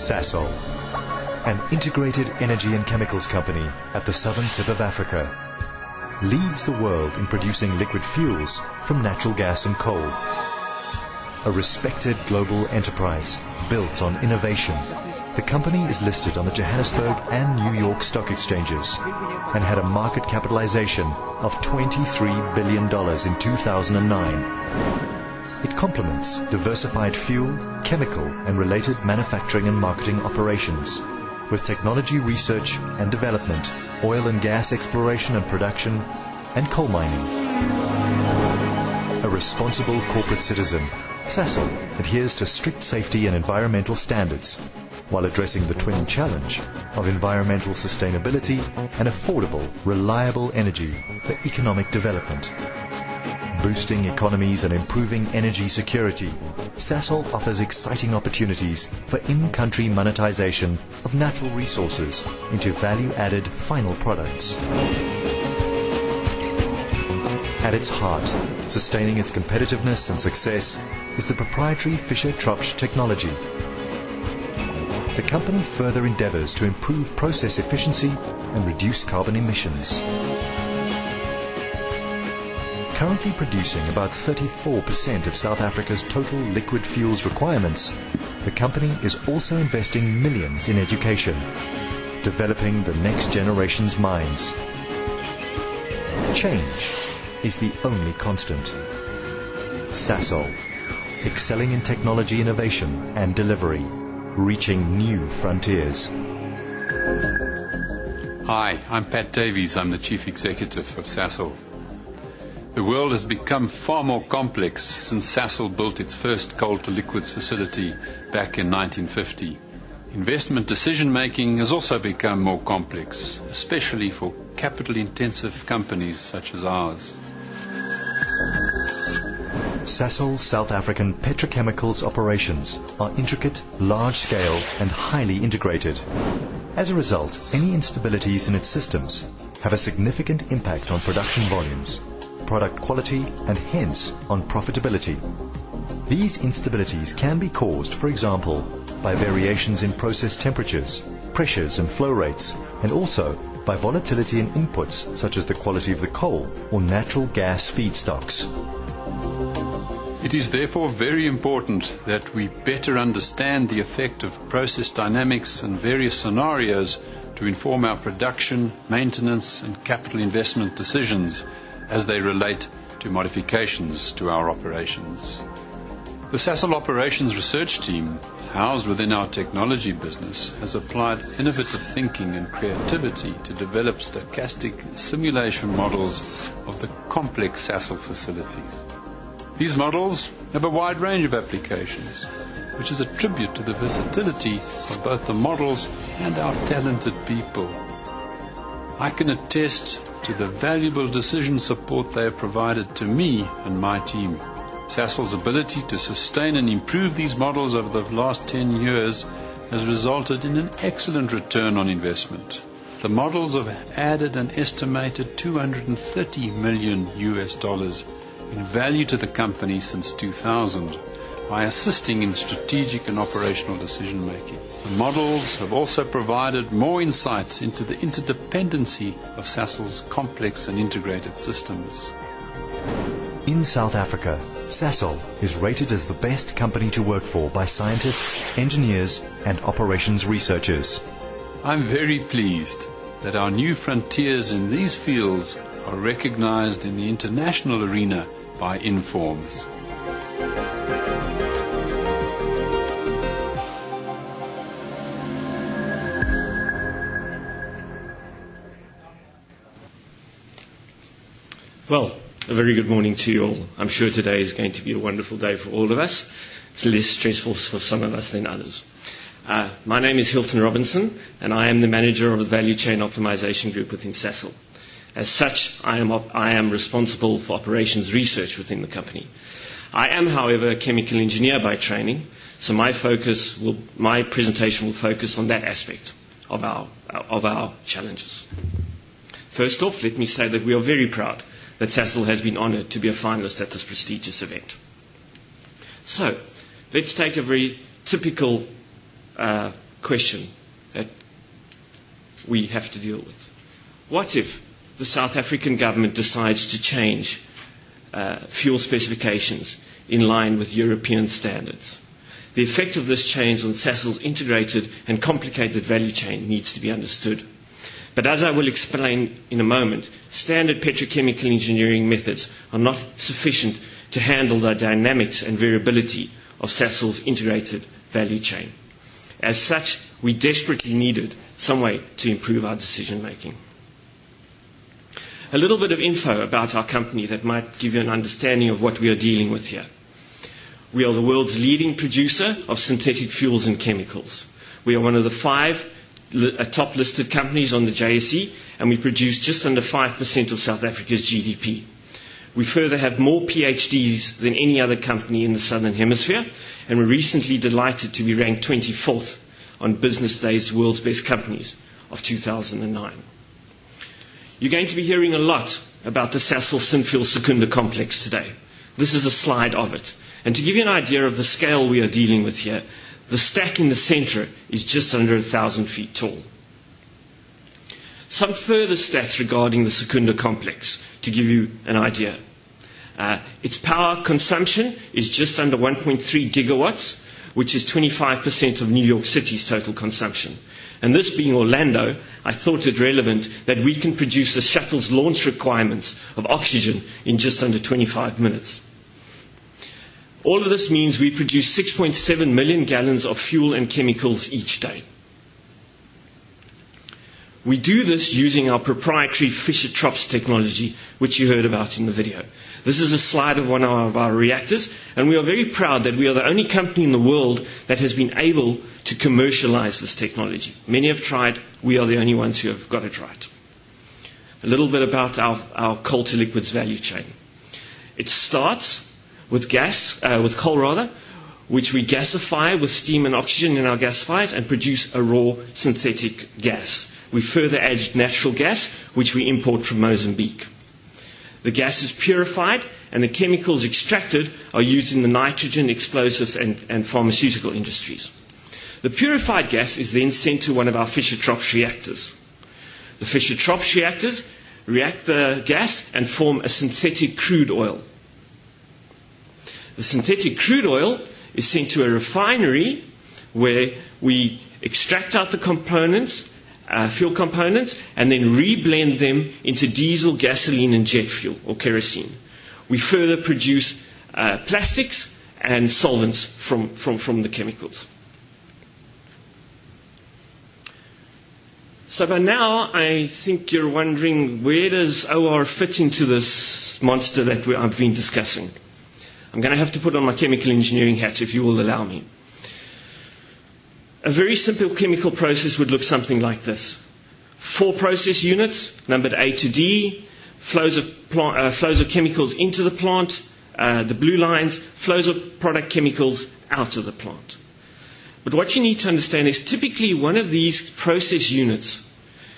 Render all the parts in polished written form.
Sasol, an integrated energy and chemicals company at the southern tip of Africa, leads the world in producing liquid fuels from natural gas and coal. A respected global enterprise built on innovation, the company is listed on the Johannesburg and New York stock exchanges and had a market capitalization of $23 billion in 2009. It complements diversified fuel, chemical and related manufacturing and marketing operations with technology research and development, oil and gas exploration and production, and coal mining. A responsible corporate citizen, Sasol adheres to strict safety and environmental standards while addressing the twin challenge of environmental sustainability and affordable, reliable energy for economic development. Boosting economies and improving energy security, Sasol offers exciting opportunities for in-country monetization of natural resources into value-added final products. At its heart, sustaining its competitiveness and success is the proprietary Fischer-Tropsch technology. The company further endeavors to improve process efficiency and reduce carbon emissions. Currently producing about 34% of South Africa's total liquid fuels requirements, the company is also investing millions in education, developing the next generation's minds. Change is the only constant. Sasol, excelling in technology innovation and delivery, reaching new frontiers. Hi, I'm Pat Davies. I'm the Chief Executive of Sasol. The world has become far more complex since Sasol built its first coal-to-liquids facility back in 1950. Investment decision-making has also become more complex, especially for capital-intensive companies such as ours. Sasol's South African petrochemicals operations are intricate, large-scale, and highly integrated. As a result, any instabilities in its systems have a significant impact on production volumes, product quality, and hence on profitability. These instabilities can be caused, for example, by variations in process temperatures, pressures and flow rates, and also by volatility in inputs such as the quality of the coal or natural gas feedstocks. It is therefore very important that we better understand the effect of process dynamics and various scenarios to inform our production, maintenance, and capital investment decisions as they relate to modifications to our operations. The Sasol Operations Research Team, housed within our technology business, has applied innovative thinking and creativity to develop stochastic simulation models of the complex Sasol facilities. These models have a wide range of applications, which is a tribute to the versatility of both the models and our talented people. I can attest to the valuable decision support they have provided to me and my team. Sasol's ability to sustain and improve these models over the last 10 years has resulted in an excellent return on investment. The models have added an estimated $230 million in value to the company since 2000 by assisting in strategic and operational decision making. The models have also provided more insight into the interdependency of Sasol's complex and integrated systems. In South Africa, Sasol is rated as the best company to work for by scientists, engineers, and operations researchers. I'm very pleased that our new frontiers in these fields are recognized in the international arena by Informs. Well, a very good morning to you all. I'm sure today is going to be a wonderful day for all of us. It's less stressful for some of us than others. My name is Hilton Robinson, and I am the manager of the Value Chain Optimization Group within Sasol. As such, I am responsible for operations research within the company. I am, however, a chemical engineer by training, so my presentation will focus on that aspect of our challenges. First off, let me say that we are very proud that Sasol has been honoured to be a finalist at this prestigious event. So, let's take a very typical question that we have to deal with. What if the South African government decides to change fuel specifications in line with European standards? The effect of this change on Sasol's integrated and complicated value chain needs to be understood. But as I will explain in a moment, standard petrochemical engineering methods are not sufficient to handle the dynamics and variability of Sasol's integrated value chain. As such, we desperately needed some way to improve our decision making. A little bit of info about our company that might give you an understanding of what we are dealing with here. We are the world's leading producer of synthetic fuels and chemicals. We are one of the 5 top listed companies on the JSE, and we produce just under 5% of South Africa's GDP. We further have more PhDs than any other company in the Southern Hemisphere, and we're recently delighted to be ranked 24th on Business Day's World's Best Companies of 2009. You're going to be hearing a lot about the Sasol Synfuel Secunda complex today. This is a slide of it. And to give you an idea of the scale we are dealing with here, the stack in the center is just under 1,000 feet tall. Some further stats regarding the Secunda complex to give you an idea. Its power consumption is just under 1.3 gigawatts, which is 25% of New York City's total consumption. And this being Orlando, I thought it relevant that we can produce a shuttle's launch requirements of oxygen in just under 25 minutes. All of this means we produce 6.7 million gallons of fuel and chemicals each day. We do this using our proprietary Fischer-Tropsch technology, which you heard about in the video. This is a slide of one of our reactors, and we are very proud that we are the only company in the world that has been able to commercialize this technology. Many have tried. We are the only ones who have got it right. A little bit about our coal to liquids value chain. It starts with coal, which we gasify with steam and oxygen in our gasifiers and produce a raw synthetic gas. We further add natural gas, which we import from Mozambique. The gas is purified, and the chemicals extracted are used in the nitrogen, explosives, and pharmaceutical industries. The purified gas is then sent to one of our Fischer-Tropsch reactors. The Fischer-Tropsch reactors react the gas and form a synthetic crude oil. The synthetic crude oil is sent to a refinery where we extract out the components, fuel components, and then reblend them into diesel, gasoline, and jet fuel, or kerosene. We further produce plastics and solvents from the chemicals. So by now, I think you're wondering, where does OR fit into this monster that I've been discussing? I'm going to have to put on my chemical engineering hat, if you will allow me. A very simple chemical process would look something like this. 4 process units, numbered A to D, flows of chemicals into the plant, the blue lines, flows of product chemicals out of the plant. But what you need to understand is typically one of these process units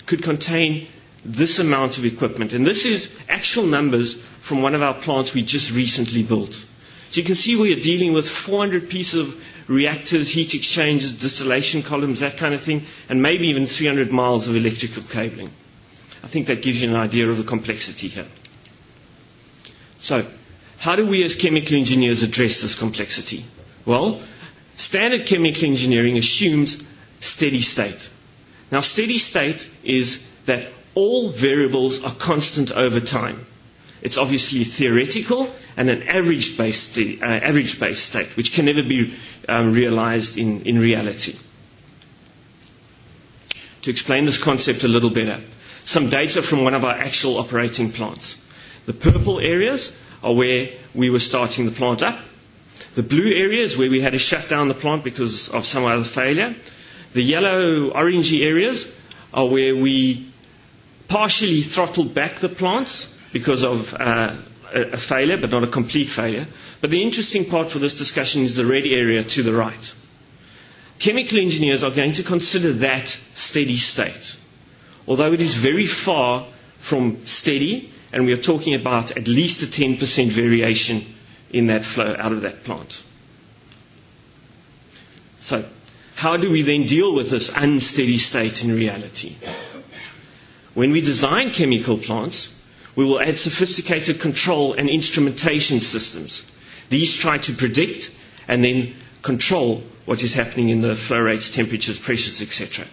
could contain this amount of equipment. And this is actual numbers from one of our plants we just recently built. So you can see we are dealing with 400 pieces of reactors, heat exchangers, distillation columns, that kind of thing, and maybe even 300 miles of electrical cabling. I think that gives you an idea of the complexity here. So, how do we as chemical engineers address this complexity? Well, standard chemical engineering assumes steady state. Now, steady state is that all variables are constant over time. It's obviously theoretical and an average-based state, which can never be realized in reality. To explain this concept a little better, some data from one of our actual operating plants. The purple areas are where we were starting the plant up. The blue areas where we had to shut down the plant because of some other failure. The yellow, orangey areas are where we partially throttled back the plants because of a failure, but not a complete failure. But the interesting part for this discussion is the red area to the right. Chemical engineers are going to consider that steady state, although it is very far from steady, and we are talking about at least a 10% variation in that flow out of that plant. So, How do we then deal with this unsteady state in reality? When we design chemical plants, we will add sophisticated control and instrumentation systems. These try to predict and then control what is happening in the flow rates, temperatures, pressures, etc.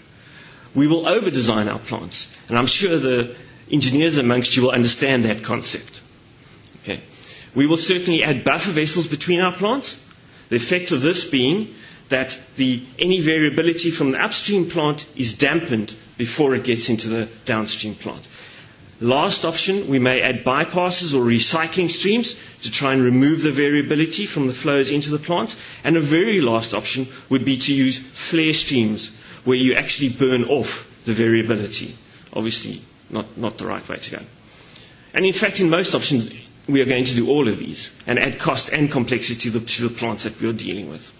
We will over-design our plants, and I'm sure the engineers amongst you will understand that concept. Okay. We will certainly add buffer vessels between our plants, the effect of this being that any variability from the upstream plant is dampened before it gets into the downstream plant. Last option, we may add bypasses or recycling streams to try and remove the variability from the flows into the plant. And a very last option would be to use flare streams, where you actually burn off the variability. Obviously, not the right way to go. And in fact, in most options, we are going to do all of these and add cost and complexity to the plants that we are dealing with.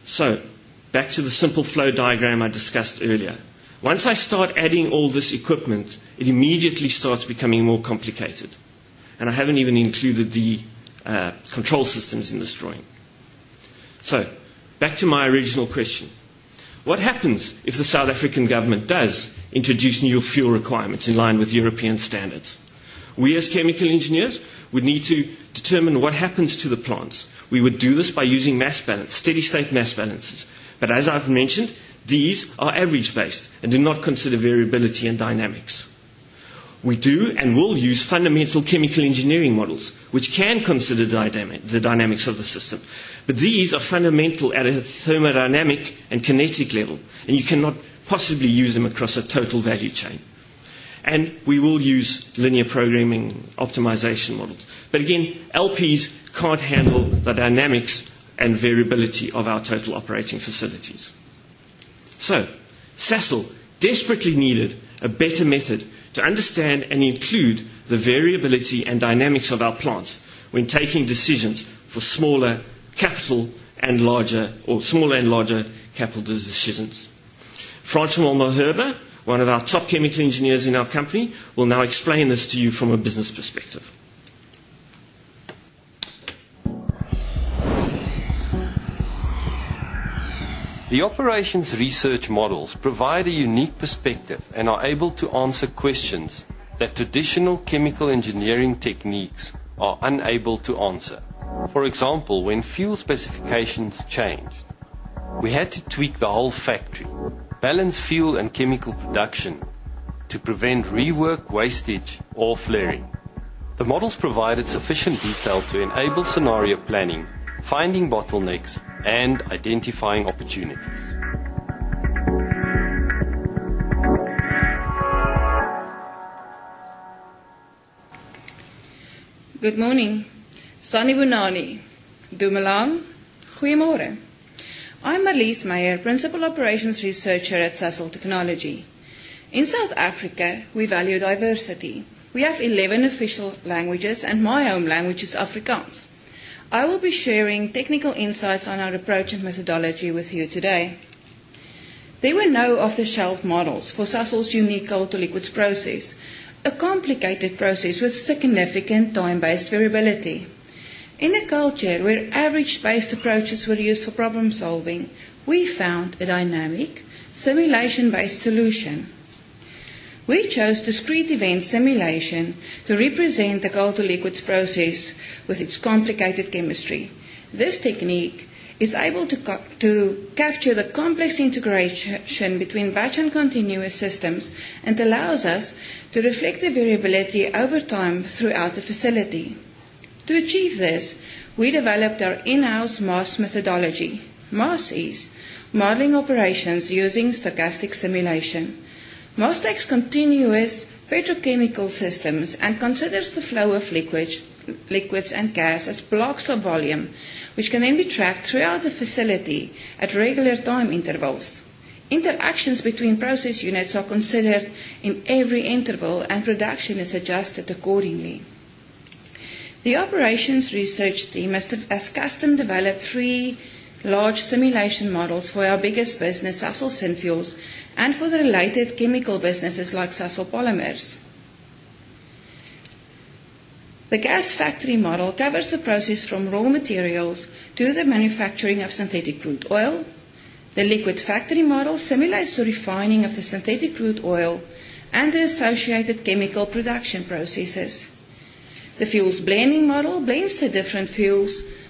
So, back to the simple flow diagram I discussed earlier. Once I start adding all this equipment, it immediately starts becoming more complicated. And I haven't even included the control systems in this drawing. So, back to my original question. What happens if the South African government does introduce new fuel requirements in line with European standards? We as chemical engineers would need to determine what happens to the plants. We would do this by using mass balance, steady state mass balances. But as I've mentioned, these are average based and do not consider variability and dynamics. We do and will use fundamental chemical engineering models, which can consider the dynamics of the system. But these are fundamental at a thermodynamic and kinetic level, and you cannot possibly use them across a total value chain. And we will use linear programming optimization models. But again, LPs can't handle the dynamics and variability of our total operating facilities. So, Sasol desperately needed a better method to understand and include the variability and dynamics of our plants when taking decisions for smaller and larger capital decisions. Francois Malherbe, one of our top chemical engineers in our company, will now explain this to you from a business perspective. The operations research models provide a unique perspective and are able to answer questions that traditional chemical engineering techniques are unable to answer. For example, when fuel specifications changed, we had to tweak the whole factory, balance fuel and chemical production to prevent rework, wastage, or flaring. The models provided sufficient detail to enable scenario planning, finding bottlenecks, and identifying opportunities. Good morning. Sanibonani. Dumelang. Goeiemorgen. I'm Marlies Meyer, Principal Operations Researcher at Sasol Technology. In South Africa, we value diversity. We have 11 official languages and my home language is Afrikaans. I will be sharing technical insights on our approach and methodology with you today. There were no off-the-shelf models for Sasol's unique coal-to-liquids process, a complicated process with significant time-based variability. In a culture where average-based approaches were used for problem solving, we found a dynamic, simulation-based solution. We chose discrete event simulation to represent the coal-to-liquids process with its complicated chemistry. This technique is able to capture the complex integration between batch and continuous systems and allows us to reflect the variability over time throughout the facility. To achieve this, we developed our in-house MAS methodology. MAS is modeling operations using stochastic simulation. MAS takes continuous petrochemical systems and considers the flow of liquids and gas as blocks of volume, which can then be tracked throughout the facility at regular time intervals. Interactions between process units are considered in every interval and production is adjusted accordingly. The operations research team has custom developed 3 large simulation models for our biggest business, Sasol Synfuels, and for the related chemical businesses like Sasol Polymers. The gas factory model covers the process from raw materials to the manufacturing of synthetic crude oil. The liquid factory model simulates the refining of the synthetic crude oil and the associated chemical production processes. The fuels blending model blends the different fuel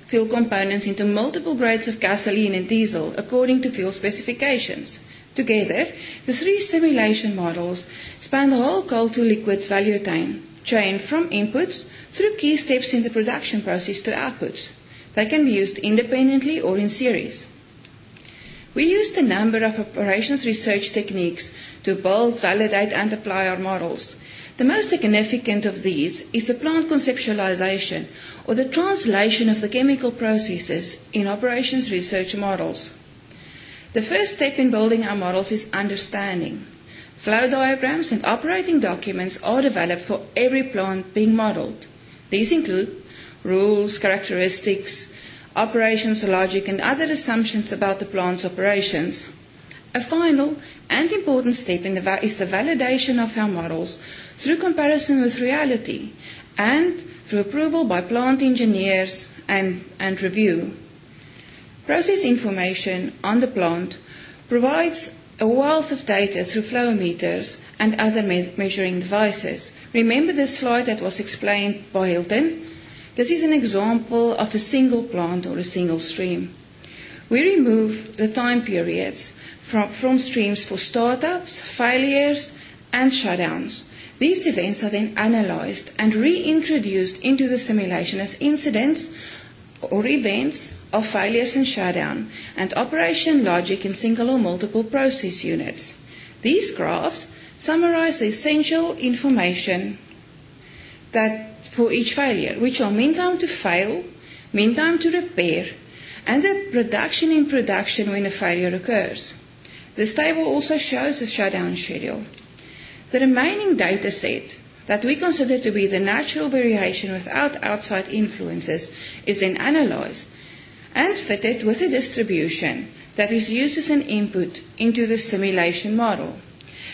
components into multiple grades of gasoline and diesel according to fuel specifications. Together, the three simulation models span the whole coal to liquids value chain from inputs through key steps in the production process to outputs. They can be used independently or in series. We used a number of operations research techniques to build, validate and apply our models. The most significant of these is the plant conceptualization, or the translation of the chemical processes in operations research models. The first step in building our models is understanding. Flow diagrams and operating documents are developed for every plant being modeled. These include rules, characteristics, operations logic and other assumptions about the plant's operations. A final and important step is the validation of our models through comparison with reality and through approval by plant engineers and review. Process information on the plant provides a wealth of data through flow meters and other measuring devices. Remember this slide that was explained by Hilton? This is an example of a single plant or a single stream. We remove the time periods from streams for startups, failures, and shutdowns. These events are then analyzed and reintroduced into the simulation as incidents or events of failures and shutdown, and operation logic in single or multiple process units. These graphs summarize the essential information that for each failure, which are mean time to fail, mean time to repair, and the reduction in production when a failure occurs. This table also shows the shutdown schedule. The remaining data set that we consider to be the natural variation without outside influences is then analyzed and fitted with a distribution that is used as an input into the simulation model.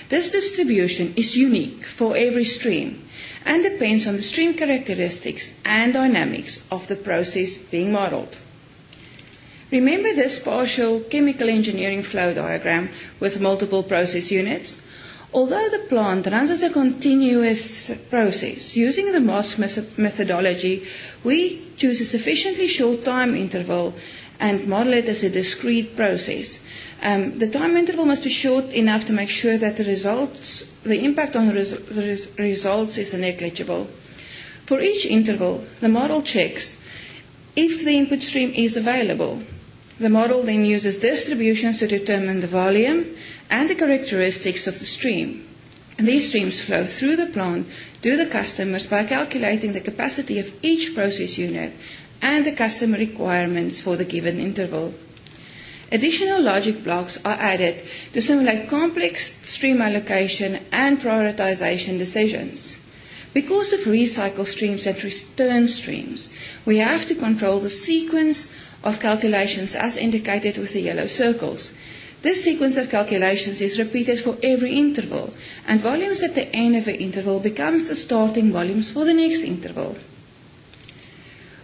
This distribution is unique for every stream and depends on the stream characteristics and dynamics of the process being modeled. Remember this partial chemical engineering flow diagram with multiple process units? Although the plant runs as a continuous process, using the MOS methodology, we choose a sufficiently short time interval and model it as a discrete process. The time interval must be short enough to make sure that the impact on the results is negligible. For each interval, the model checks if the input stream is available. The model then uses distributions to determine the volume and the characteristics of the stream. And these streams flow through the plant to the customers by calculating the capacity of each process unit and the customer requirements for the given interval. Additional logic blocks are added to simulate complex stream allocation and prioritization decisions. Because of recycle streams and return streams, we have to control the sequence of calculations as indicated with the yellow circles. This sequence of calculations is repeated for every interval, and volumes at the end of the interval becomes the starting volumes for the next interval.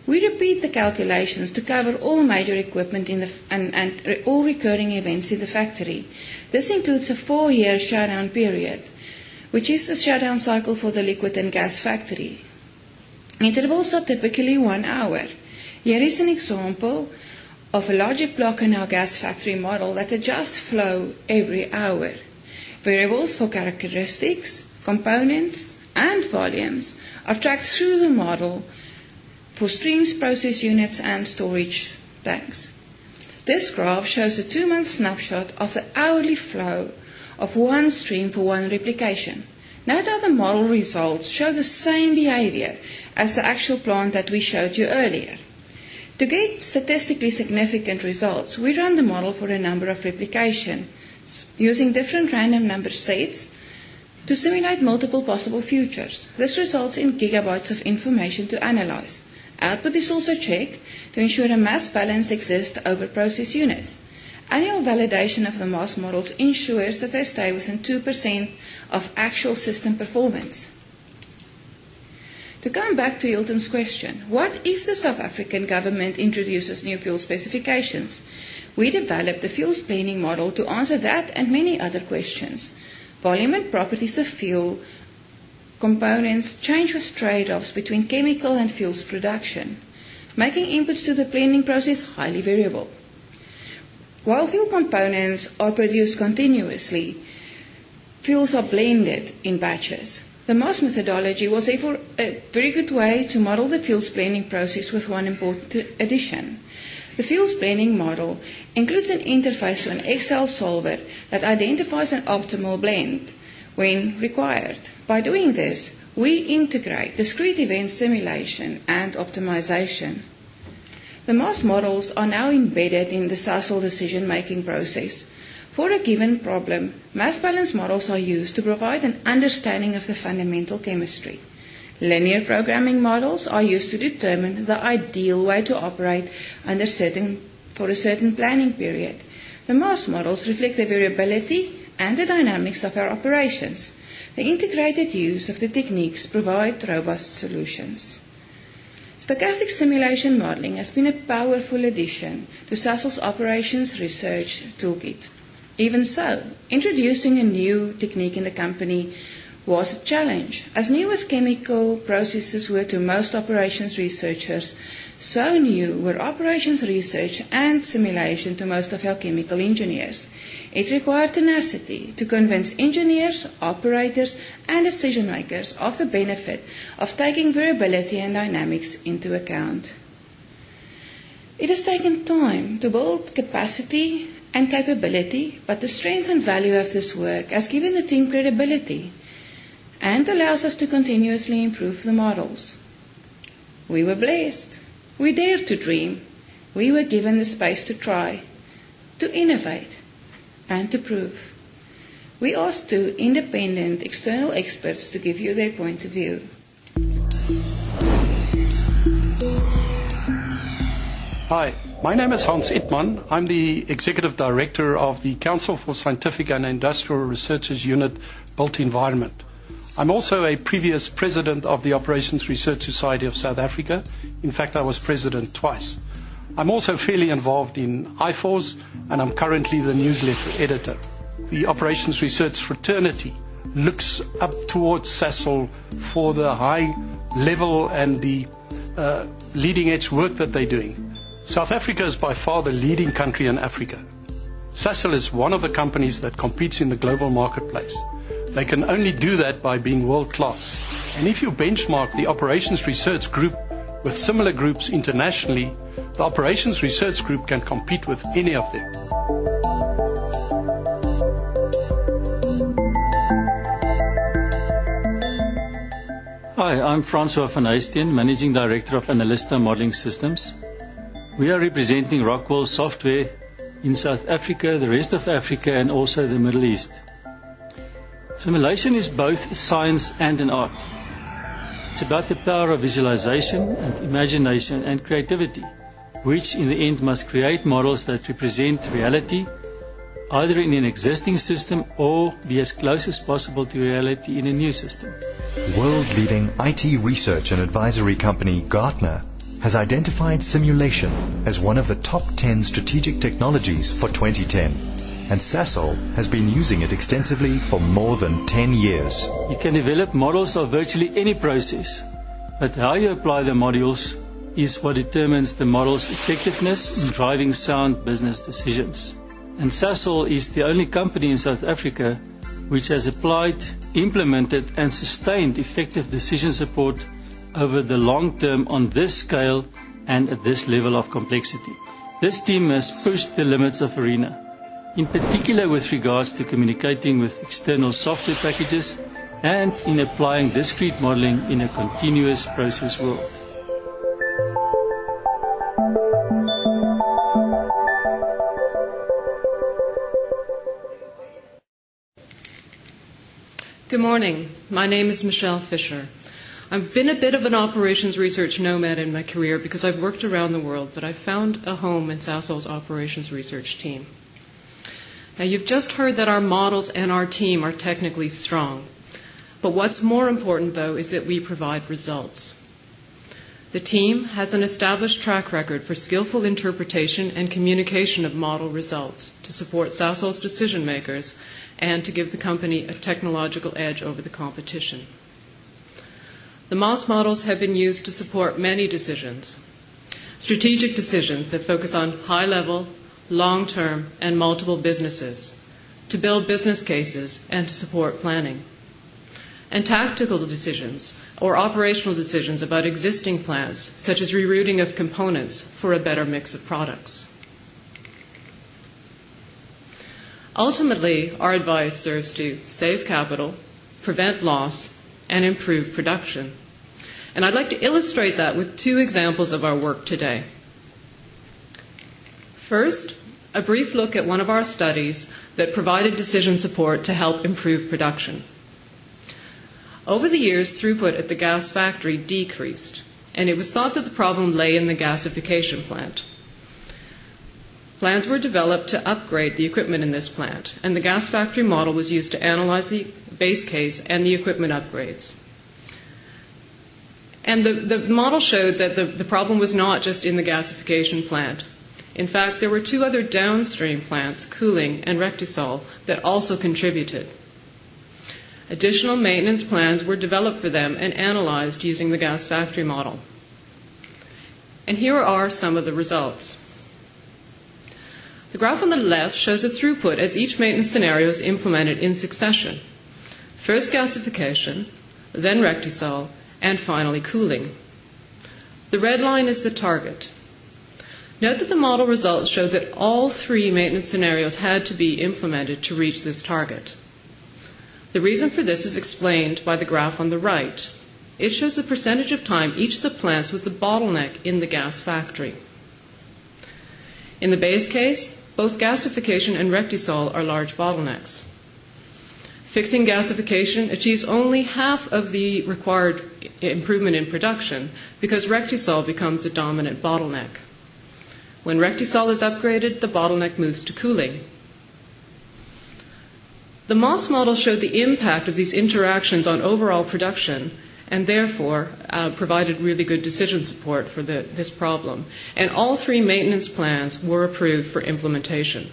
We repeat the calculations to cover all major equipment and all recurring events in the factory. This includes a 4-year shutdown period, which is the shutdown cycle for the liquid and gas factory. Intervals are typically 1 hour. Here is an example of a logic block in our gas factory model that adjusts flow every hour. Variables for characteristics, components, and volumes are tracked through the model for streams, process units, and storage tanks. This graph shows a 2-month snapshot of the hourly flow of one stream for one replication. Note how the model results show the same behavior as the actual plant that we showed you earlier. To get statistically significant results, we run the model for a number of replications using different random number sets to simulate multiple possible futures. This results in gigabytes of information to analyze. Output is also checked to ensure a mass balance exists over process units. Annual validation of the MOS models ensures that they stay within 2% of actual system performance. To come back to Hilton's question, what if the South African government introduces new fuel specifications? We developed a fuels blending model to answer that and many other questions. Volume and properties of fuel components change with trade-offs between chemical and fuels production, making inputs to the blending process highly variable. While fuel components are produced continuously, fuels are blended in batches. The MOS methodology was therefore a very good way to model the fuels blending process with one important addition. The fuels blending model includes an interface to an Excel solver that identifies an optimal blend when required. By doing this, we integrate discrete event simulation and optimization. The MOS models are now embedded in the Sasol decision-making process. For a given problem, mass balance models are used to provide an understanding of the fundamental chemistry. Linear programming models are used to determine the ideal way to operate for a certain planning period. The MOS models reflect the variability and the dynamics of our operations. The integrated use of the techniques provide robust solutions. Stochastic simulation modeling has been a powerful addition to Sasol's operations research toolkit. Even so, introducing a new technique in the company was a challenge. As new as chemical processes were to most operations researchers, so new were operations research and simulation to most of our chemical engineers. It required tenacity to convince engineers, operators, and decision makers of the benefit of taking variability and dynamics into account. It has taken time to build capacity and capability, but the strength and value of this work has given the team credibility and allows us to continuously improve the models. We were blessed. We dared to dream. We were given the space to try, to innovate, and to prove. We asked two independent external experts to give you their point of view. Hi, my name is Hans Ittmann. I'm the Executive Director of the Council for Scientific and Industrial Research's Unit Built Environment. I'm also a previous president of the Operations Research Society of South Africa. In fact, I was president twice. I'm also fairly involved in IFORS, and I'm currently the newsletter editor. The Operations Research fraternity looks up towards Sasol for the high level and the leading edge work that they're doing. South Africa is by far the leading country in Africa. Sasol is one of the companies that competes in the global marketplace. They can only do that by being world class. And if you benchmark the Operations Research Group with similar groups internationally, the Operations Research Group can compete with any of them. Hi, I'm Francois van Heijsteen, Managing Director of Analysta Modeling Systems. We are representing Rockwell Software in South Africa, the rest of Africa, and also the Middle East. Simulation is both a science and an art. It's about the power of visualization and imagination and creativity, which in the end must create models that represent reality, either in an existing system or be as close as possible to reality in a new system. World-leading IT research and advisory company Gartner has identified simulation as one of the top 10 strategic technologies for 2010. And Sasol has been using it extensively for more than 10 years. You can develop models of virtually any process, but how you apply the models is what determines the model's effectiveness in driving sound business decisions. And Sasol is the only company in South Africa which has applied, implemented and sustained effective decision support over the long term on this scale and at this level of complexity. This team has pushed the limits of ARENA, in particular with regards to communicating with external software packages and in applying discrete modeling in a continuous process world. Good morning. My name is Michelle Fisher. I've been a bit of an operations research nomad in my career because I've worked around the world, but I've found a home in Sasol's operations research team. Now, you've just heard that our models and our team are technically strong, But what's more important, though, is that we provide results. The team has an established track record for skillful interpretation and communication of model results to support Sasol's decision makers and to give the company a technological edge over the competition. The MOS models have been used to support many decisions, strategic decisions that focus on high-level, long-term, and multiple businesses, to build business cases and to support planning, and tactical decisions or operational decisions about existing plants, such as rerouting of components for a better mix of products. Ultimately, our advice serves to save capital, prevent loss, and improve production. And I'd like to illustrate that with two examples of our work today. First, a brief look at one of our studies that provided decision support to help improve production. Over the years, throughput at the gas factory decreased, and it was thought that the problem lay in the gasification plant. Plans were developed to upgrade the equipment in this plant, and the gas factory model was used to analyze the base case and the equipment upgrades. And the model showed that the problem was not just in the gasification plant. In fact, there were two other downstream plants, cooling and Rectisol, that also contributed. Additional maintenance plans were developed for them and analyzed using the gas factory model. And here are some of the results. The graph on the left shows the throughput as each maintenance scenario is implemented in succession. First gasification, then Rectisol, and finally cooling. The red line is the target. Note that the model results show that all three maintenance scenarios had to be implemented to reach this target. The reason for this is explained by the graph on the right. It shows the percentage of time each of the plants was the bottleneck in the gas factory. In the base case, both gasification and Rectisol are large bottlenecks. Fixing gasification achieves only half of the required improvement in production because Rectisol becomes the dominant bottleneck. When Rectisol is upgraded, the bottleneck moves to cooling. The MOS model showed the impact of these interactions on overall production and therefore provided really good decision support for this problem. And all three maintenance plans were approved for implementation.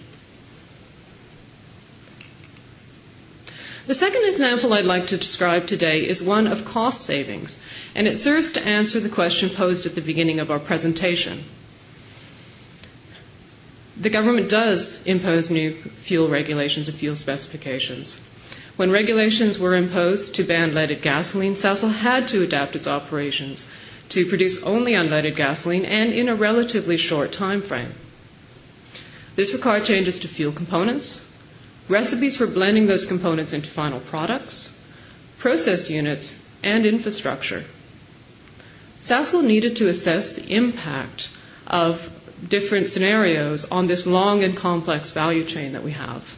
The second example I'd like to describe today is one of cost savings, and it serves to answer the question posed at the beginning of our presentation. The government does impose new fuel regulations and fuel specifications. When regulations were imposed to ban leaded gasoline, Sasol had to adapt its operations to produce only unleaded gasoline and in a relatively short time frame. This required changes to fuel components, recipes for blending those components into final products, process units, and infrastructure. Sasol needed to assess the impact of different scenarios on this long and complex value chain that we have.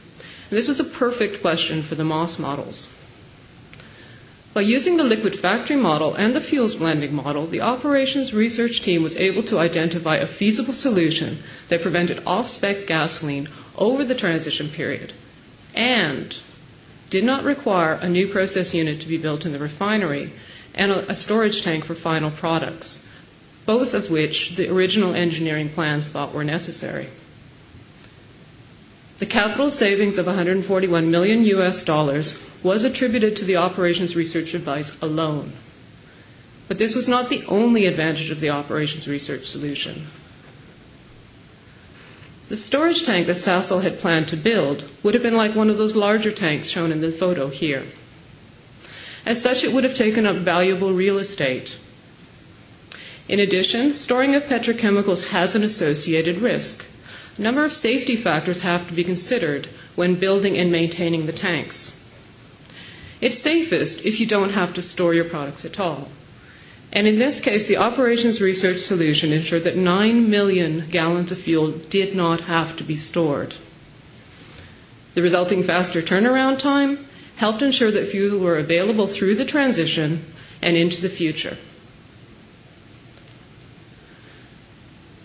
And this was a perfect question for the MOS models. By using the liquid factory model and the fuels blending model, the operations research team was able to identify a feasible solution that prevented off-spec gasoline over the transition period and did not require a new process unit to be built in the refinery and a storage tank for final products, both of which the original engineering plans thought were necessary. The capital savings of $141 million was attributed to the operations research advice alone. But this was not the only advantage of the operations research solution. The storage tank that Sasol had planned to build would have been like one of those larger tanks shown in the photo here. As such, it would have taken up valuable real estate. In addition, storing of petrochemicals has an associated risk. A number of safety factors have to be considered when building and maintaining the tanks. It's safest if you don't have to store your products at all. And in this case, the operations research solution ensured that 9 million gallons of fuel did not have to be stored. The resulting faster turnaround time helped ensure that fuels were available through the transition and into the future.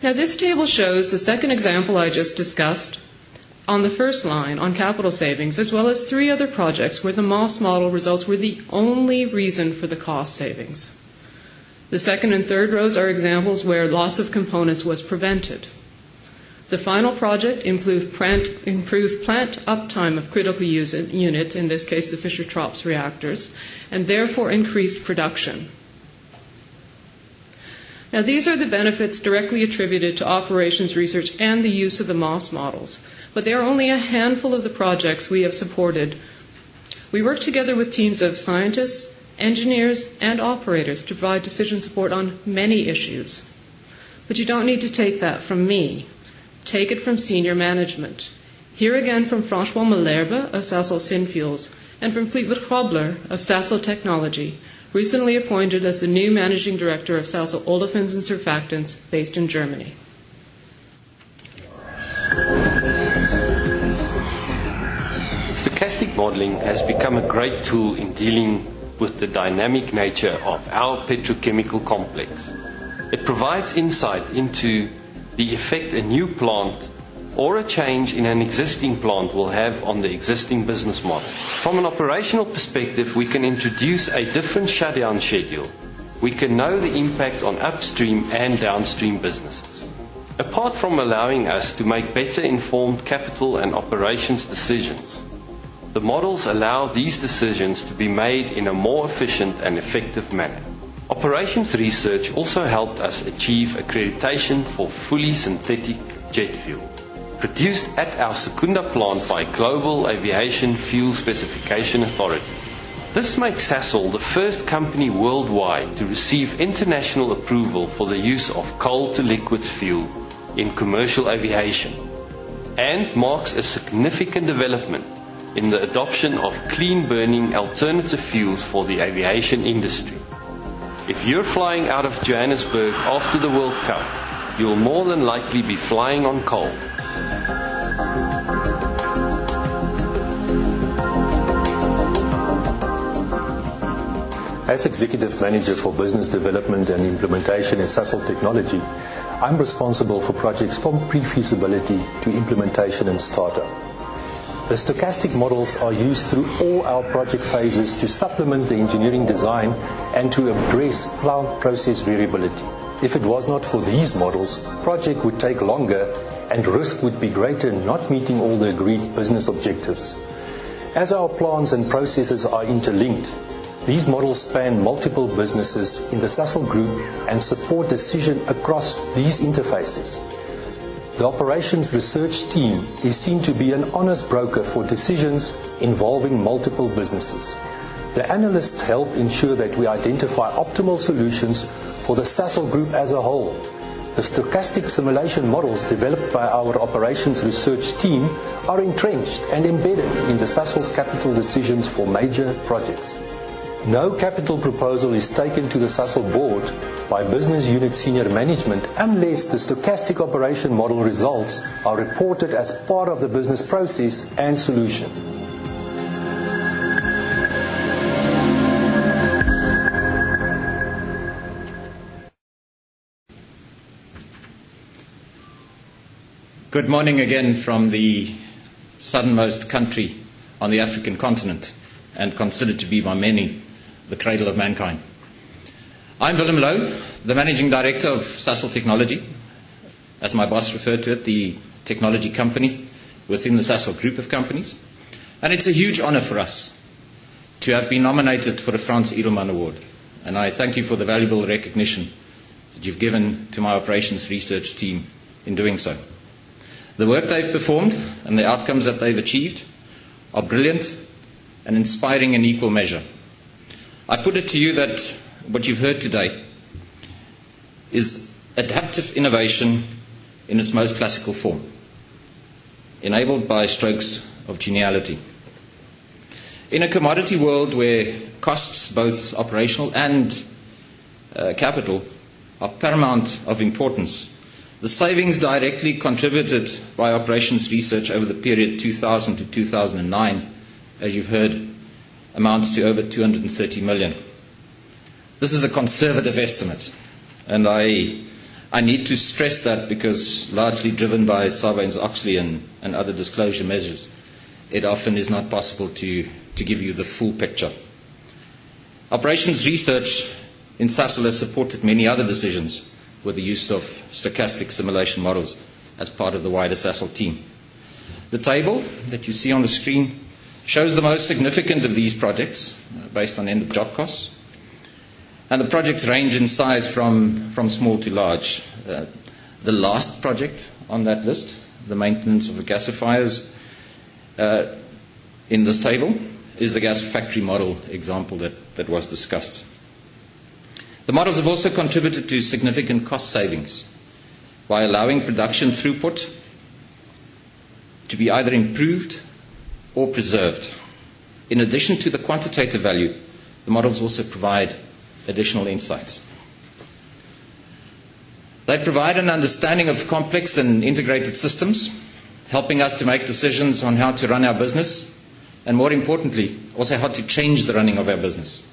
Now, this table shows the second example I just discussed on the first line on capital savings, as well as 3 other projects where the Moss model results were the only reason for the cost savings. The second and third rows are examples where loss of components was prevented. The final project improved plant uptime of critical units, in this case the Fischer-Tropsch reactors, and therefore increased production. Now, these are the benefits directly attributed to operations research and the use of the Moss models, but they are only a handful of the projects we have supported. We work together with teams of scientists, engineers, and operators to provide decision support on many issues. But you don't need to take that from me. Take it from senior management. Here again from François Malherbe of Sasol Synfuels and from Fleetwood Grobler of Sasol Technology, recently appointed as the new managing director of Sasol Olefins and Surfactants based in Germany. Stochastic modeling has become a great tool in dealing with the dynamic nature of our petrochemical complex. It provides insight into the effect a new plant or a change in an existing plant will have on the existing business model. From an operational perspective, we can introduce a different shutdown schedule. We can know the impact on upstream and downstream businesses. Apart from allowing us to make better informed capital and operations decisions, the models allow these decisions to be made in a more efficient and effective manner. Operations research also helped us achieve accreditation for fully synthetic jet fuel, produced at our Secunda plant by Global Aviation Fuel Specification Authority. This makes Sasol the first company worldwide to receive international approval for the use of coal-to-liquids fuel in commercial aviation, and marks a significant development in the adoption of clean-burning alternative fuels for the aviation industry. If you're flying out of Johannesburg after the World Cup, you'll more than likely be flying on coal. As Executive Manager for Business Development and Implementation in Sasol Technology, I'm responsible for projects from pre-feasibility to implementation and startup. The stochastic models are used through all our project phases to supplement the engineering design and to address plant process variability. If it was not for these models, project would take longer and risk would be greater in not meeting all the agreed business objectives. As our plants and processes are interlinked, these models span multiple businesses in the Sasol group and support decision across these interfaces. The operations research team is seen to be an honest broker for decisions involving multiple businesses. The analysts help ensure that we identify optimal solutions for the Sasol group as a whole. The stochastic simulation models developed by our operations research team are entrenched and embedded in the Sasol's capital decisions for major projects. No capital proposal is taken to the Sasol board by business unit senior management unless the stochastic operation model results are reported as part of the business process and solution. Good morning again from the southernmost country on the African continent, and considered to be by many the cradle of mankind. I'm Willem Louw, the Managing Director of Sasol Technology, as my boss referred to it, the technology company within the Sasol group of companies. And it's a huge honor for us to have been nominated for the Franz Edelman Award. And I thank you for the valuable recognition that you've given to my operations research team in doing so. The work they've performed and the outcomes that they've achieved are brilliant and inspiring in equal measure. I put it to you that what you've heard today is adaptive innovation in its most classical form, enabled by strokes of geniality. In a commodity world where costs, both operational and capital, are paramount of importance, the savings directly contributed by operations research over the period 2000 to 2009, as you've heard, amounts to over 230 million. This is a conservative estimate, and I I need to stress that because, largely driven by Sarbanes-Oxley and other disclosure measures, it often is not possible to give you the full picture. Operations research in Sasol has supported many other decisions with the use of stochastic simulation models as part of the wider Sasol team. The table that you see on the screen shows the most significant of these projects based on end-of-job costs. And the projects range in size from small to large. The last project on that list, the maintenance of the gasifiers in this table, is the gas factory model example that was discussed. The models have also contributed to significant cost savings by allowing production throughput to be either improved or preserved. In addition to the quantitative value, the models also provide additional insights. They provide an understanding of complex and integrated systems, helping us to make decisions on how to run our business, and more importantly, also how to change the running of our business.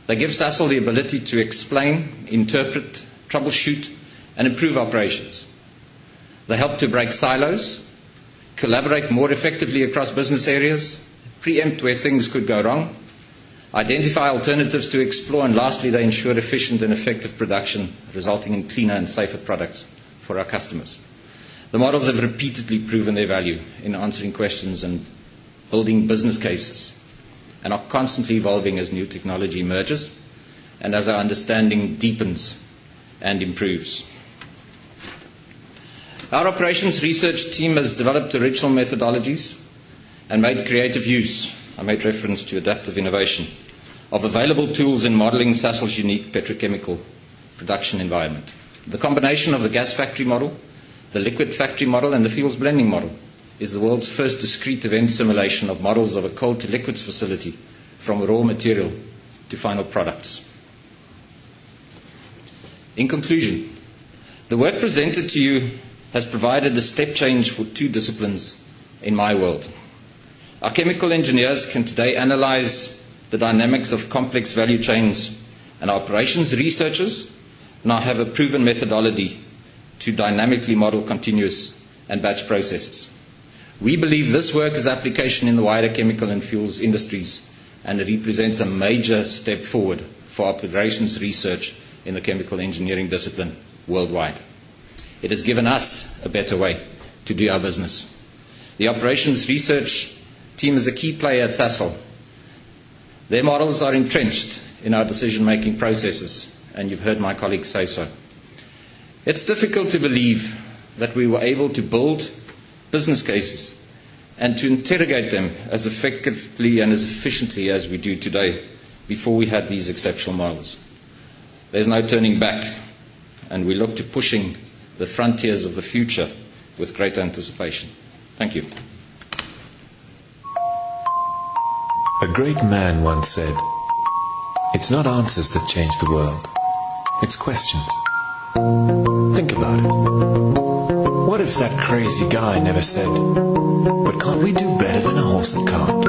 They give Sasol the ability to explain, interpret, troubleshoot, and improve operations. They help to break silos, collaborate more effectively across business areas, preempt where things could go wrong, identify alternatives to explore, and lastly, they ensure efficient and effective production, resulting in cleaner and safer products for our customers. The models have repeatedly proven their value in answering questions and building business cases, and are constantly evolving as new technology emerges and as our understanding deepens and improves. Our operations research team has developed original methodologies and made creative use, I made reference to adaptive innovation, of available tools in modeling Sasol's unique petrochemical production environment. The combination of the gas factory model, the liquid factory model, and the fuels blending model is the world's first discrete event simulation of models of a coal to liquids facility from raw material to final products. In conclusion, the work presented to you has provided a step change for two disciplines in my world. Our chemical engineers can today analyze the dynamics of complex value chains, and our operations researchers now have a proven methodology to dynamically model continuous and batch processes. We believe this work has application in the wider chemical and fuels industries, and it represents a major step forward for operations research in the chemical engineering discipline worldwide. It has given us a better way to do our business. The operations research team is a key player at Sasol. Their models are entrenched in our decision-making processes, and you've heard my colleagues say so. It's difficult to believe that we were able to build business cases and to interrogate them as effectively and as efficiently as we do today before we had these exceptional models. There's no turning back, and we look to pushing the frontiers of the future with great anticipation. Thank you. A great man once said, "It's not answers that change the world, it's questions." Think about it. What if that crazy guy never said, "But can't we do better than a horse and cart?"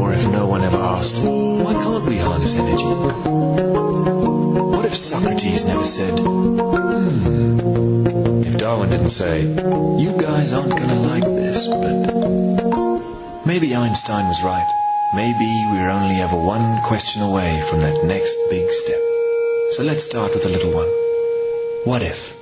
Or if no one ever asked, "Why can't we harness energy?" What if Socrates never said, If Darwin didn't say, "You guys aren't going to like this, but..." Maybe Einstein was right. Maybe we're only ever one question away from that next big step. So let's start with a little one. What if?